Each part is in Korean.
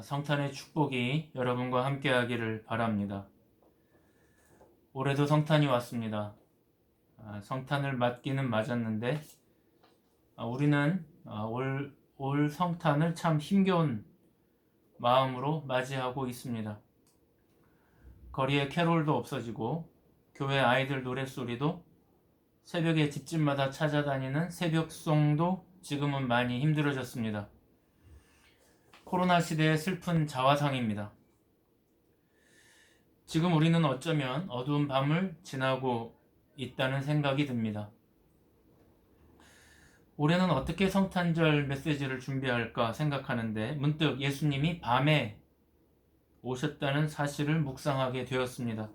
성탄의 축복이 여러분과 함께하기를 바랍니다. 올해도 성탄이 왔습니다. 성탄을 맞기는 맞았는데 우리는 올 성탄을 참 힘겨운 마음으로 맞이하고 있습니다. 거리에 캐롤도 없어지고 교회 아이들 노랫소리도, 새벽에 집집마다 찾아다니는 새벽송도 지금은 많이 힘들어졌습니다. 코로나 시대의 슬픈 자화상입니다. 지금 우리는 어쩌면 어두운 밤을 지나고 있다는 생각이 듭니다. 올해는 어떻게 성탄절 메시지를 준비할까 생각하는데 문득 예수님이 밤에 오셨다는 사실을 묵상하게 되었습니다.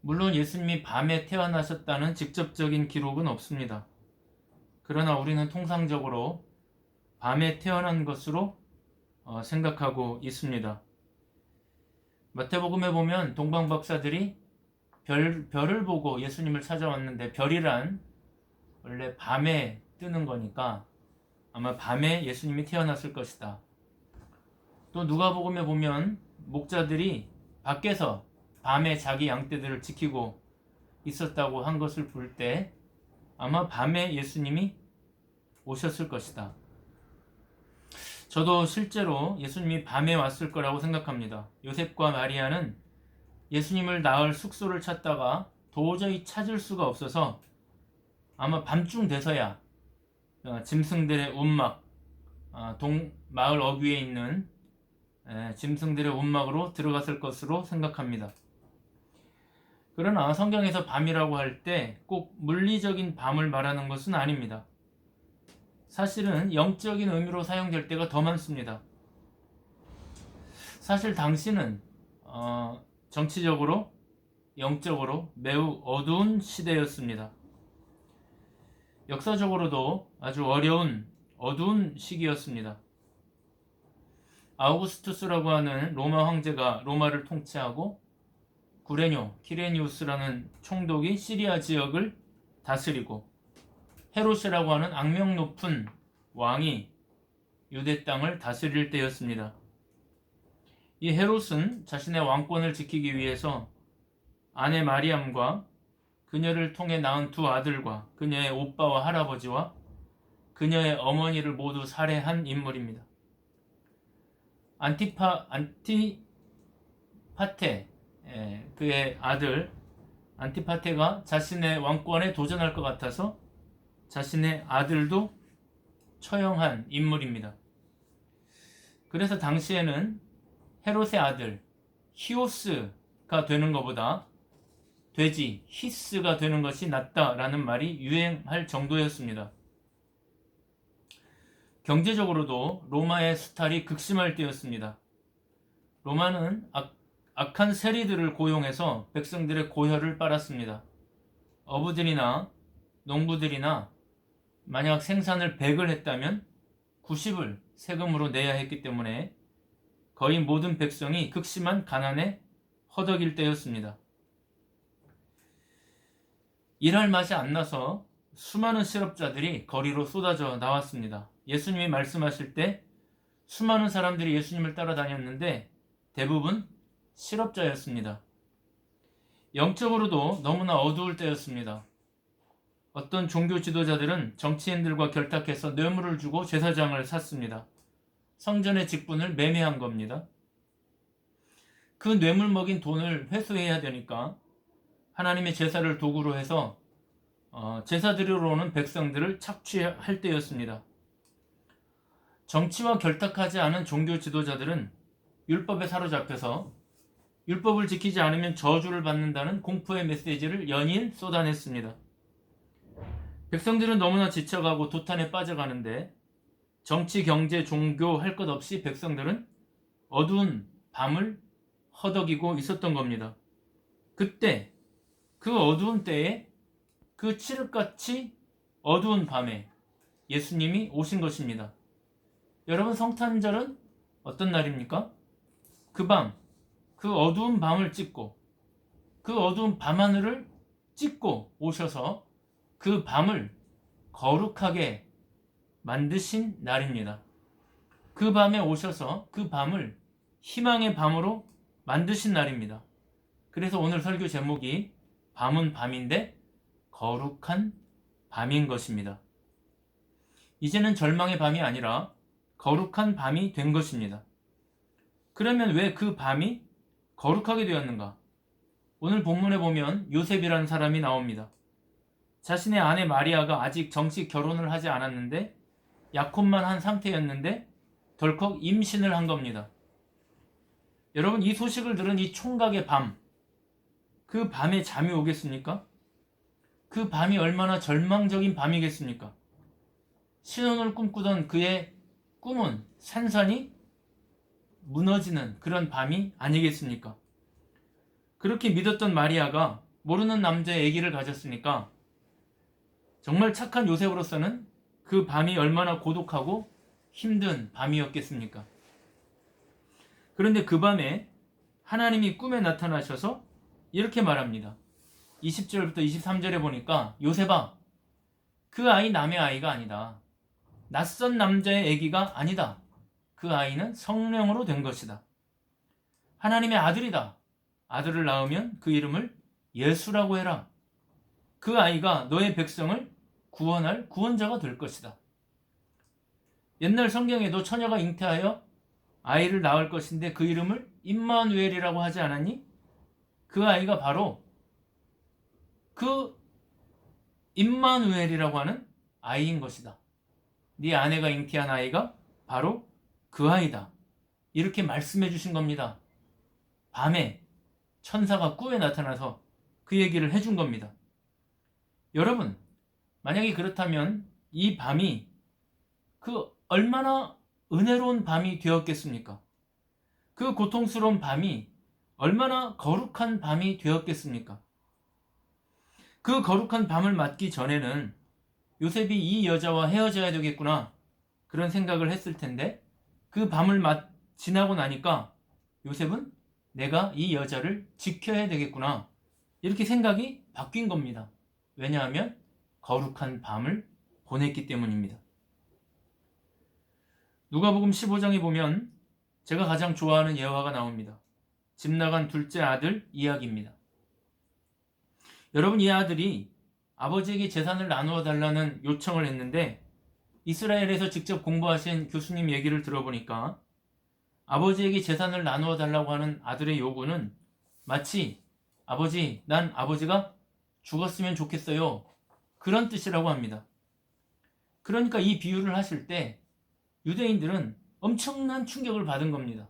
물론 예수님이 밤에 태어나셨다는 직접적인 기록은 없습니다. 그러나 우리는 통상적으로 밤에 태어난 것으로 생각하고 있습니다. 마태복음에 보면 동방박사들이 별을 보고 예수님을 찾아왔는데, 별이란 원래 밤에 뜨는 거니까 아마 밤에 예수님이 태어났을 것이다. 또 누가복음에 보면 목자들이 밖에서 밤에 자기 양떼들을 지키고 있었다고 한 것을 볼 때 아마 밤에 예수님이 오셨을 것이다. 저도 실제로 예수님이 밤에 왔을 거라고 생각합니다. 요셉과 마리아는 예수님을 낳을 숙소를 찾다가 도저히 찾을 수가 없어서 아마 밤중 돼서야 짐승들의 운막, 마을 어귀에 있는 짐승들의 운막으로 들어갔을 것으로 생각합니다. 그러나 성경에서 밤이라고 할 때 꼭 물리적인 밤을 말하는 것은 아닙니다. 사실은 영적인 의미로 사용될 때가 더 많습니다. 사실 당시는 정치적으로, 영적으로 매우 어두운 시대였습니다. 역사적으로도 아주 어두운 시기였습니다. 아우구스투스라고 하는 로마 황제가 로마를 통치하고 키레니우스라는 총독이 시리아 지역을 다스리고, 헤롯이라고 하는 악명 높은 왕이 유대 땅을 다스릴 때였습니다. 이 헤롯은 자신의 왕권을 지키기 위해서 아내 마리암과 그녀를 통해 낳은 두 아들과 그녀의 오빠와 할아버지와 그녀의 어머니를 모두 살해한 인물입니다. 안티파테, 그의 아들 안티파테가 자신의 왕권에 도전할 것 같아서 자신의 아들도 처형한 인물입니다. 그래서 당시에는 헤롯의 아들 히오스가 되는 것보다 돼지 히스가 되는 것이 낫다라는 말이 유행할 정도였습니다. 경제적으로도 로마의 수탈이 극심할 때였습니다. 로마는 악한 세리들을 고용해서 백성들의 고혈을 빨았습니다. 어부들이나 농부들이나 만약 생산을 100을 했다면 90을 세금으로 내야 했기 때문에 거의 모든 백성이 극심한 가난에 허덕일 때였습니다. 일할 맛이 안 나서 수많은 실업자들이 거리로 쏟아져 나왔습니다. 예수님이 말씀하실 때 수많은 사람들이 예수님을 따라다녔는데 대부분 실업자였습니다. 영적으로도 너무나 어두울 때였습니다. 어떤 종교 지도자들은 정치인들과 결탁해서 뇌물을 주고 제사장을 샀습니다. 성전의 직분을 매매한 겁니다. 그 뇌물 먹인 돈을 회수해야 되니까 하나님의 제사를 도구로 해서 제사 드리러 오는 백성들을 착취할 때였습니다. 정치와 결탁하지 않은 종교 지도자들은 율법에 사로잡혀서 율법을 지키지 않으면 저주를 받는다는 공포의 메시지를 연일 쏟아냈습니다. 백성들은 너무나 지쳐가고 도탄에 빠져가는데 정치, 경제, 종교 할 것 없이 백성들은 어두운 밤을 허덕이고 있었던 겁니다. 그때 그 어두운 때에 그 칠흑같이 어두운 밤에 예수님이 오신 것입니다. 여러분, 성탄절은 어떤 날입니까? 그 어두운 밤을 찍고 그 어두운 밤하늘을 찍고 오셔서 그 밤을 거룩하게 만드신 날입니다. 그 밤에 오셔서 그 밤을 희망의 밤으로 만드신 날입니다. 그래서 오늘 설교 제목이 밤은 밤인데 거룩한 밤인 것입니다. 이제는 절망의 밤이 아니라 거룩한 밤이 된 것입니다. 그러면 왜 그 밤이 거룩하게 되었는가? 오늘 본문에 보면 요셉이라는 사람이 나옵니다. 자신의 아내 마리아가 아직 정식 결혼을 하지 않았는데 약혼만 한 상태였는데 덜컥 임신을 한 겁니다. 여러분, 이 소식을 들은 이 총각의 밤, 그 밤에 잠이 오겠습니까? 그 밤이 얼마나 절망적인 밤이겠습니까? 신혼을 꿈꾸던 그의 꿈은 산산이 무너지는 그런 밤이 아니겠습니까? 그렇게 믿었던 마리아가 모르는 남자의 아기를 가졌으니까 정말 착한 요셉으로서는 그 밤이 얼마나 고독하고 힘든 밤이었겠습니까? 그런데 그 밤에 하나님이 꿈에 나타나셔서 이렇게 말합니다. 20절부터 23절에 보니까 요셉아, 그 아이 남의 아이가 아니다. 낯선 남자의 아기가 아니다. 그 아이는 성령으로 된 것이다. 하나님의 아들이다. 아들을 낳으면 그 이름을 예수라고 해라. 그 아이가 너의 백성을 구원할 구원자가 될 것이다. 옛날 성경에도 처녀가 잉태하여 아이를 낳을 것인데 그 이름을 임마누엘이라고 하지 않았니? 그 아이가 바로 그 임마누엘이라고 하는 아이인 것이다. 네 아내가 잉태한 아이가 바로 그 아이다. 이렇게 말씀해 주신 겁니다. 밤에 천사가 꿈에 나타나서 그 얘기를 해준 겁니다. 여러분, 만약에 그렇다면 이 밤이 그 얼마나 은혜로운 밤이 되었겠습니까? 그 고통스러운 밤이 얼마나 거룩한 밤이 되었겠습니까? 그 거룩한 밤을 맞기 전에는 요셉이 이 여자와 헤어져야 되겠구나, 그런 생각을 했을 텐데 그 밤을 지나고 나니까 요셉은 내가 이 여자를 지켜야 되겠구나, 이렇게 생각이 바뀐 겁니다. 왜냐하면 거룩한 밤을 보냈기 때문입니다. 누가복음 15장에 보면 제가 가장 좋아하는 예화가 나옵니다. 집 나간 둘째 아들 이야기입니다. 여러분, 이 아들이 아버지에게 재산을 나누어 달라는 요청을 했는데 이스라엘에서 직접 공부하신 교수님 얘기를 들어보니까 아버지에게 재산을 나누어 달라고 하는 아들의 요구는 마치 아버지, 난 아버지가 죽었으면 좋겠어요, 그런 뜻이라고 합니다. 그러니까 이 비유를 하실 때 유대인들은 엄청난 충격을 받은 겁니다.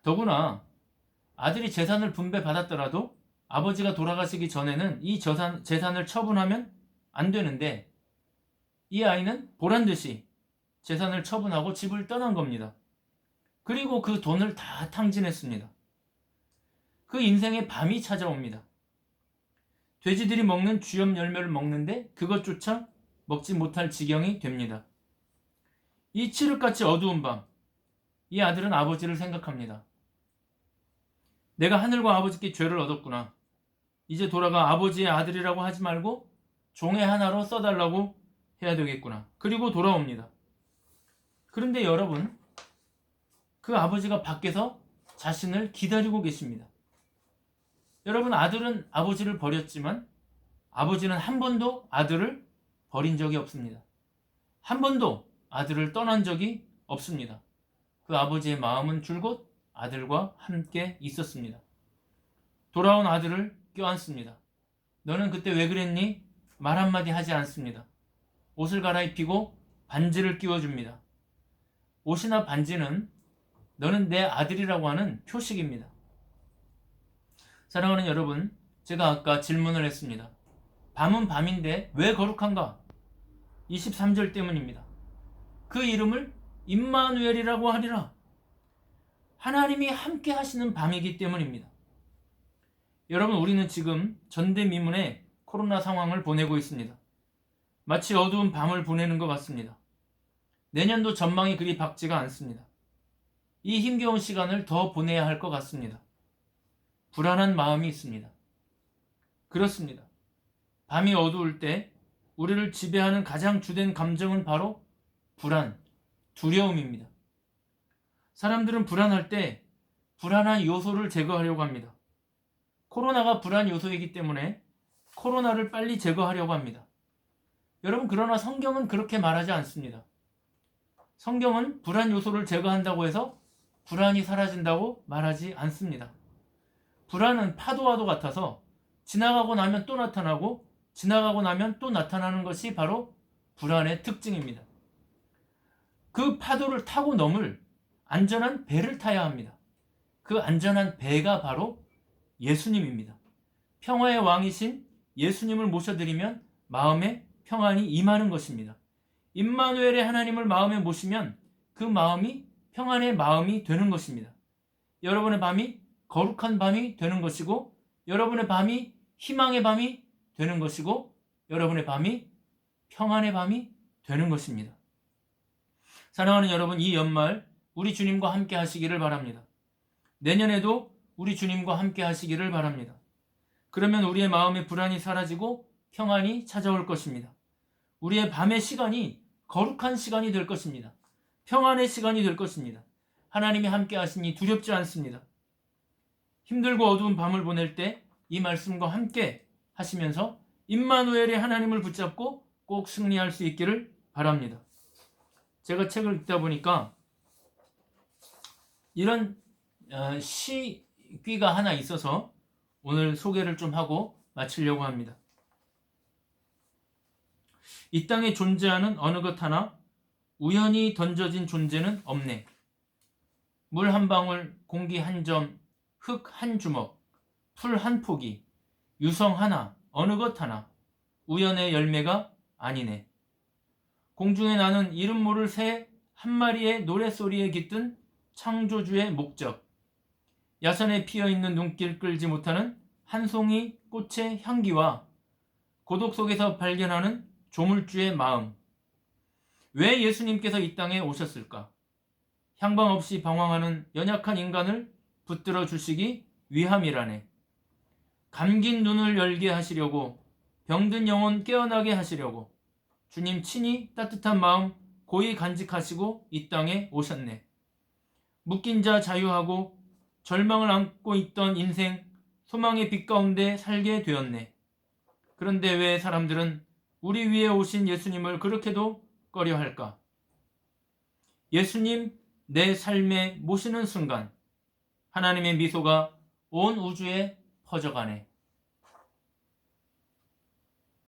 더구나 아들이 재산을 분배받았더라도 아버지가 돌아가시기 전에는 이 재산을 처분하면 안 되는데 이 아이는 보란듯이 재산을 처분하고 집을 떠난 겁니다. 그리고 그 돈을 다 탕진했습니다. 그 인생의 밤이 찾아옵니다. 돼지들이 먹는 쥐염 열매를 먹는데 그것조차 먹지 못할 지경이 됩니다. 이 칠흑같이 어두운 밤, 이 아들은 아버지를 생각합니다. 내가 하늘과 아버지께 죄를 얻었구나. 이제 돌아가 아버지의 아들이라고 하지 말고 종의 하나로 써달라고 해야 되겠구나. 그리고 돌아옵니다. 그런데 여러분, 그 아버지가 밖에서 자신을 기다리고 계십니다. 여러분, 아들은 아버지를 버렸지만 아버지는 한 번도 아들을 버린 적이 없습니다. 한 번도 아들을 떠난 적이 없습니다. 그 아버지의 마음은 줄곧 아들과 함께 있었습니다. 돌아온 아들을 껴안습니다. 너는 그때 왜 그랬니? 말 한마디 하지 않습니다. 옷을 갈아입히고 반지를 끼워줍니다. 옷이나 반지는 너는 내 아들이라고 하는 표식입니다. 사랑하는 여러분, 제가 아까 질문을 했습니다. 밤은 밤인데 왜 거룩한가? 23절 때문입니다. 그 이름을 임마누엘이라고 하리라. 하나님이 함께 하시는 밤이기 때문입니다. 여러분, 우리는 지금 전대미문의 코로나 상황을 보내고 있습니다. 마치 어두운 밤을 보내는 것 같습니다. 내년도 전망이 그리 밝지가 않습니다. 이 힘겨운 시간을 더 보내야 할 것 같습니다. 불안한 마음이 있습니다. 그렇습니다. 밤이 어두울 때 우리를 지배하는 가장 주된 감정은 바로 불안, 두려움입니다. 사람들은 불안할 때 불안한 요소를 제거하려고 합니다. 코로나가 불안 요소이기 때문에 코로나를 빨리 제거하려고 합니다. 여러분, 그러나 성경은 그렇게 말하지 않습니다. 성경은 불안 요소를 제거한다고 해서 불안이 사라진다고 말하지 않습니다. 불안은 파도와도 같아서 지나가고 나면 또 나타나고 지나가고 나면 또 나타나는 것이 바로 불안의 특징입니다. 그 파도를 타고 넘을 안전한 배를 타야 합니다. 그 안전한 배가 바로 예수님입니다. 평화의 왕이신 예수님을 모셔드리면 마음에 평안이 임하는 것입니다. 임마누엘의 하나님을 마음에 모시면 그 마음이 평안의 마음이 되는 것입니다. 여러분의 밤이 거룩한 밤이 되는 것이고, 여러분의 밤이 희망의 밤이 되는 것이고, 여러분의 밤이 평안의 밤이 되는 것입니다. 사랑하는 여러분, 이 연말 우리 주님과 함께 하시기를 바랍니다. 내년에도 우리 주님과 함께 하시기를 바랍니다. 그러면 우리의 마음의 불안이 사라지고 평안이 찾아올 것입니다. 우리의 밤의 시간이 거룩한 시간이 될 것입니다. 평안의 시간이 될 것입니다. 하나님이 함께 하시니 두렵지 않습니다. 힘들고 어두운 밤을 보낼 때 이 말씀과 함께 하시면서 임마누엘의 하나님을 붙잡고 꼭 승리할 수 있기를 바랍니다. 제가 책을 읽다 보니까 이런 시귀가 하나 있어서 오늘 소개를 좀 하고 마치려고 합니다. 이 땅에 존재하는 어느 것 하나 우연히 던져진 존재는 없네. 물 한 방울, 공기 한 점, 흙 한 주먹, 풀 한 포기, 유성 하나, 어느 것 하나 우연의 열매가 아니네. 공중에 나는 이름 모를 새 한 마리의 노랫소리에 깃든 창조주의 목적, 야산에 피어있는 눈길 끌지 못하는 한 송이 꽃의 향기와 고독 속에서 발견하는 조물주의 마음. 왜 예수님께서 이 땅에 오셨을까? 향방 없이 방황하는 연약한 인간을 붙들어 주시기 위함이라네. 감긴 눈을 열게 하시려고, 병든 영혼 깨어나게 하시려고 주님 친히 따뜻한 마음 고이 간직하시고 이 땅에 오셨네. 묶인 자 자유하고 절망을 안고 있던 인생 소망의 빛 가운데 살게 되었네. 그런데 왜 사람들은 우리 위에 오신 예수님을 그렇게도 꺼려할까? 예수님 내 삶에 모시는 순간 하나님의 미소가 온 우주에 퍼져가네.